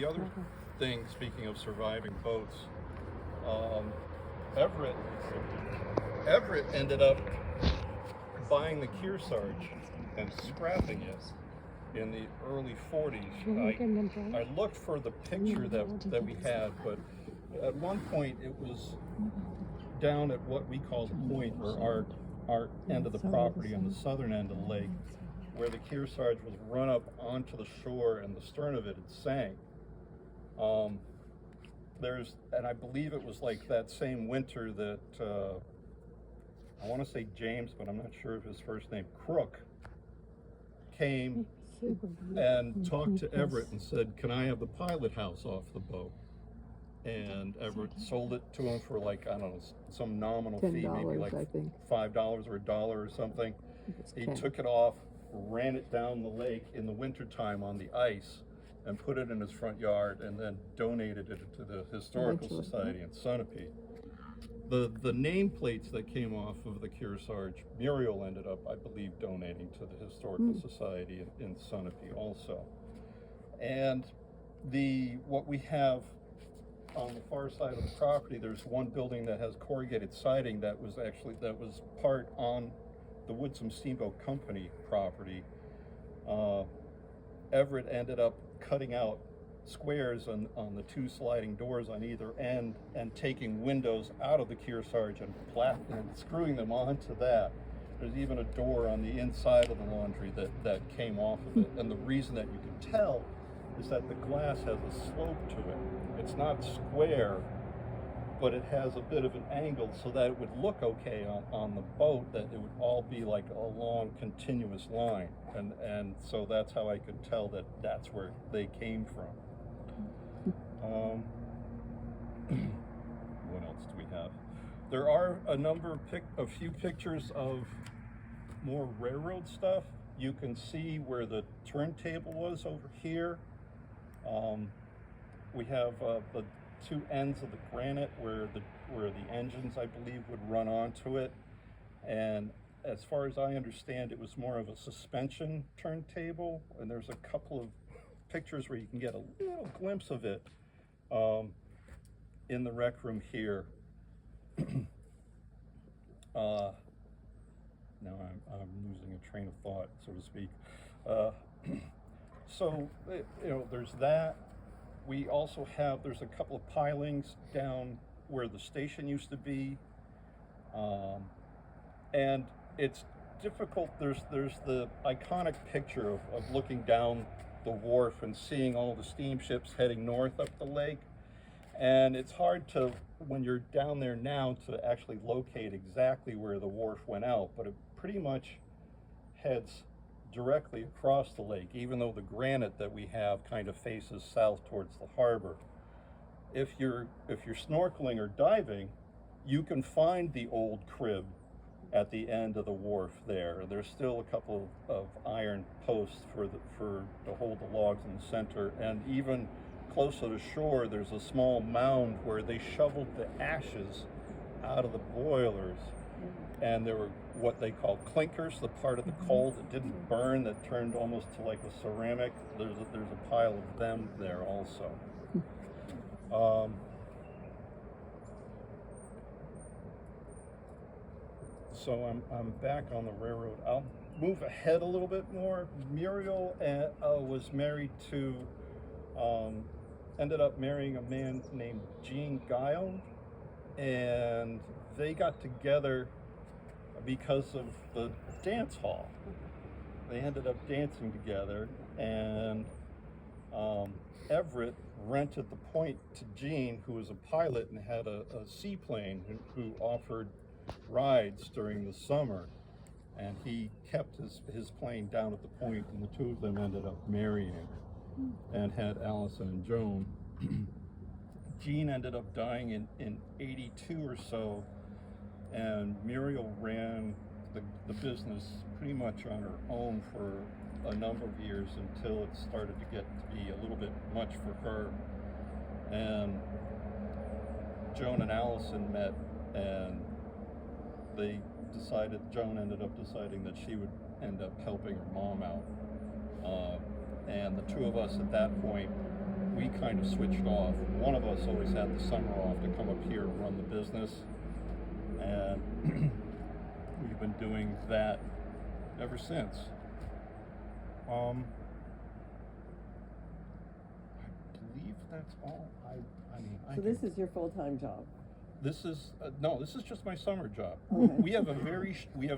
the other thing, speaking of surviving boats, um, Everett Everett ended up buying the Kearsarge and scrapping it in the early 40s. I looked for the picture that we had, but at one point it was down at what we call the point, or our end of the property on the southern end of the lake, where the Kearsarge was run up onto the shore and the stern of it had sank. And I believe it was like that same winter that I want to say James, but I'm not sure of his first name, Crook, came and talked to Everett and said, "Can I have the pilot house off the boat?" And Everett sold it to him for like, I don't know, some nominal fee, maybe like $5 or $1 or something. He took it off, ran it down the lake in the wintertime on the ice, and put it in his front yard, and then donated it to the Historical Society in Sunapee. The nameplates that came off of the Kearsarge, Muriel ended up, I believe, donating to the Historical Society in Sunapee also. And what we have on the far side of the property, there's one building that has corrugated siding that was part on the Woodsum Steamboat Company property. Everett ended up cutting out squares on the two sliding doors on either end and taking windows out of the Kearsarge and screwing them onto that. There's even a door on the inside of the laundry that came off of it. And the reason that you can tell is that the glass has a slope to it. It's not square, but it has a bit of an angle so that it would look okay on the boat, that it would all be like a long continuous line. And so that's how I could tell that that's where they came from. What else do we have? There are a few pictures of more railroad stuff. You can see where the turntable was over here. We have the two ends of the granite where the engines, I believe, would run onto it. And as far as I understand, it was more of a suspension turntable. And there's a couple of pictures where you can get a little glimpse of it in the rec room here. Now I'm losing a train of thought, so to speak. So, there's that. We also there's a couple of pilings down where the station used to be. And it's difficult. There's the iconic picture of looking down the wharf and seeing all the steamships heading north up the lake. And it's hard to, when you're down there now, to actually locate exactly where the wharf went out, but it pretty much heads directly across the lake, even though the granite that we have kind of faces south towards the harbor. If you're snorkeling or diving, you can find the old crib at the end of the wharf there. There's still a couple of iron posts to hold the logs in the center, and even closer to shore, there's a small mound where they shoveled the ashes out of the boilers, and there were what they call clinkers, the part of the coal that didn't burn, that turned almost to like a ceramic. There's a pile of them there also. So I'm back on the railroad. I'll move ahead a little bit more. Muriel was married to, ended up marrying a man named Gene Guile, and they got together because of the dance hall. They ended up dancing together, and Everett rented the point to Gene, who was a pilot and had a seaplane who offered rides during the summer, and he kept his plane down at the point, and the two of them ended up marrying and had Allison and Joan. Gene ended up dying in 82 or so, and Muriel ran the business pretty much on her own for a number of years until it started to get to be a little bit much for her. And Joan and Allison met, and Joan ended up deciding that she would end up helping her mom out. And the two of us at that point, we kind of switched off. One of us always had the summer off to come up here and run the business, and we've been doing that ever since. I believe that's all. So this is your full-time job? This is no. This is just my summer job. Okay. We have a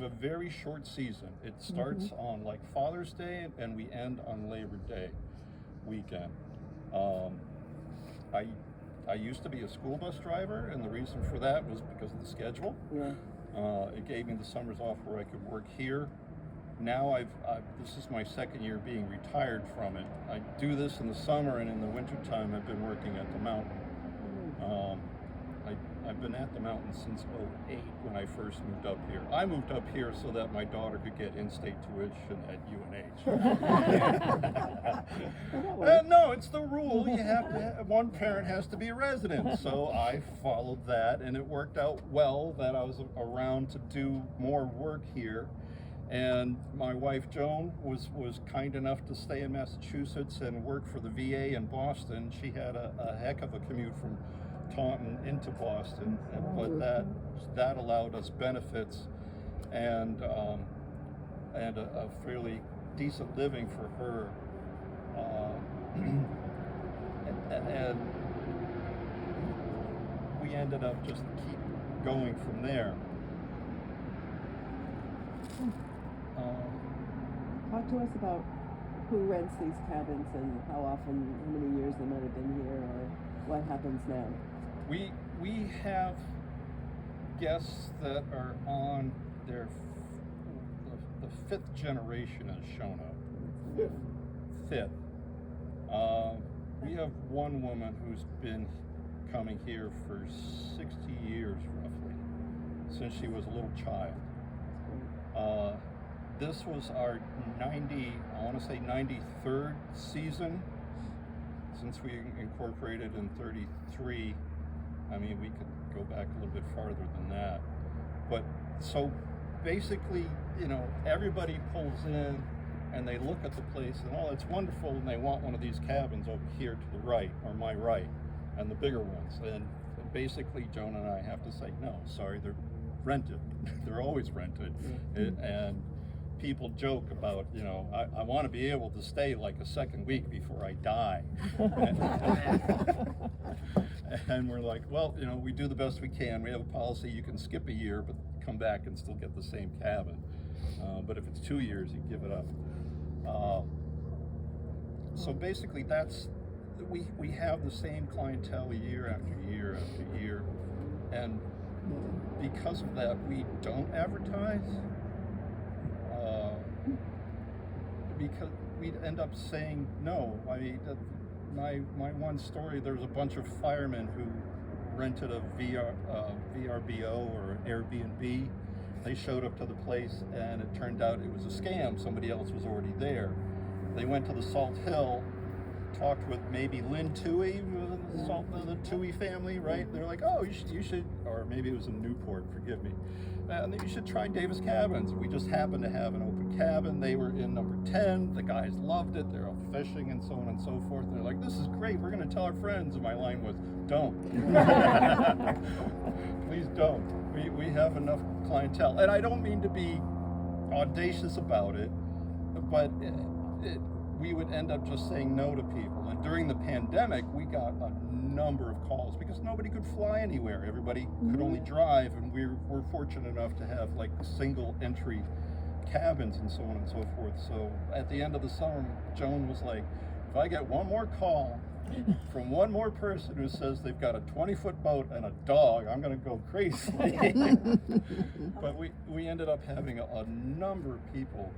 very short season. It starts on like Father's Day, and we end on Labor Day weekend. I used to be a school bus driver, and the reason for that was because of the schedule. Yeah. It gave me the summers off where I could work here. Now this is my second year being retired from it. I do this in the summer, and in the wintertime I've been working at the mountain. I've been at the mountain since '08 when I first moved up here. I moved up here so that my daughter could get in-state tuition at UNH. No, it's the rule. You have to one parent has to be a resident. So I followed that, and it worked out well that I was around to do more work here. And my wife Joan was kind enough to stay in Massachusetts and work for the VA in Boston. She had a heck of a commute from Taunton into Boston, but that allowed us benefits and a fairly decent living for her, and we ended up just keep going from there. Talk to us about who rents these cabins and how often, how many years they might have been here, or what happens now. We have guests that are on their the fifth generation has shown up. Fifth. We have one woman who's been coming here for 60 years roughly, since she was a little child. This was our 93rd season since we incorporated in 33. I mean, we could go back a little bit farther than that. But so basically, you know, everybody pulls in and they look at the place and, oh, it's wonderful, and they want one of these cabins over here to the right, or my right, and the bigger ones. And basically, Joan and I have to say, no, sorry, they're rented. They're always rented. And people joke about, you know, I want to be able to stay like a second week before I die. And we're like, well, you know, we do the best we can. We have a policy, you can skip a year, but come back and still get the same cabin. But if it's 2 years, you give it up. So basically that's, we have the same clientele year after year after year. And because of that, we don't advertise. Because we'd end up saying no. I mean, my one story, there was a bunch of firemen who rented a VRBO or Airbnb. They showed up to the place, and it turned out it was a scam. Somebody else was already there. They went to the Salt Hill, talked with maybe Lynn Toohey, the Toohey family, right? They're like, oh, you should, or maybe it was in Newport, forgive me. And you should try Davis Cabins. We just happened to have an open cabin. They were in number 10. The guys loved it. They're off fishing and so on and so forth. And they're like, this is great. We're going to tell our friends. And my line was, don't. Please don't. We have enough clientele. And I don't mean to be audacious about it, but we would end up just saying no to people. And during the pandemic, we got a number of calls because nobody could fly anywhere. Everybody could only drive, and we're fortunate enough to have like single entry cabins and so on and so forth. So at the end of the summer, Joan was like, if I get one more call from one more person who says they've got a 20-foot boat and a dog, I'm going to go crazy. But we ended up having a number of people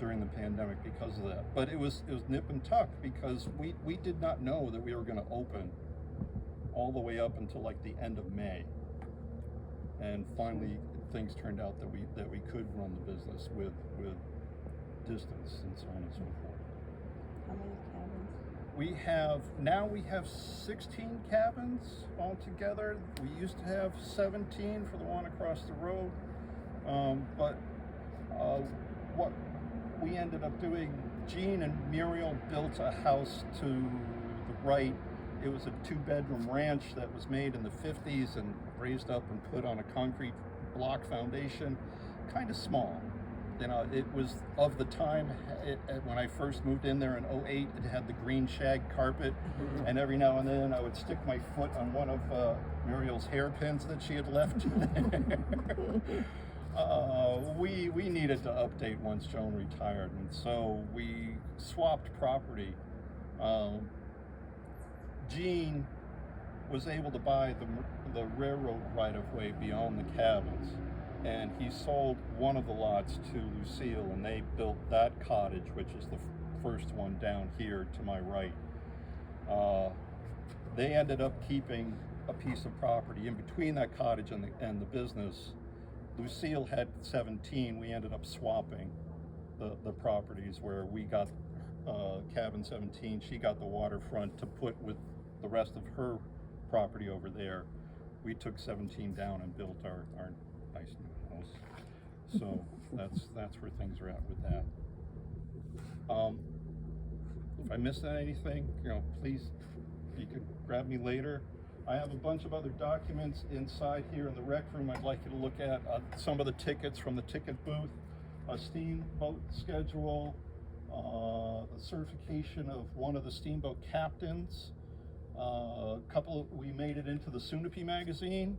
during the pandemic because of that. But it was nip and tuck because we did not know that we were going to open all the way up until like the end of May. And finally things turned out that we could run the business with distance and so on and so forth. How many cabins? We have 16 cabins altogether. We used to have 17 for the one across the road. But what we ended up doing, Gene and Muriel built a house to the right, it was a 2-bedroom ranch that was made in the 50s and raised up and put on a concrete block foundation, kind of small. You know, it was of the time. When I first moved in there in '08, it had the green shag carpet, and every now and then I would stick my foot on one of Muriel's hairpins that she had left there. We needed to update once Joan retired, and so we swapped property. Gene was able to buy the railroad right-of-way beyond the cabins, and he sold one of the lots to Lucille, and they built that cottage, which is the first one down here to my right. They ended up keeping a piece of property in between that cottage and the business. Lucille had 17. We ended up swapping the properties, where we got cabin 17. She got the waterfront to put with the rest of her property over there. We took 17 down and built our nice new house. So that's where things are at with that. If I missed anything, you know, please, you could grab me later. I have a bunch of other documents inside here in the rec room I'd like you to look at. Some of the tickets from the ticket booth, a steamboat schedule, the certification of one of the steamboat captains. We made it into the Sunapee magazine.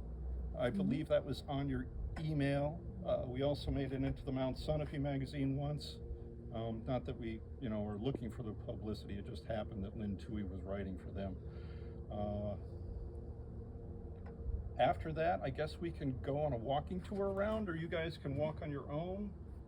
I believe that was on your email. We also made it into the Mount Sunapee magazine once. Not that we, you know, were looking for the publicity. It just happened that Lynn Toohey was writing for them. After that, I guess we can go on a walking tour around, or you guys can walk on your own.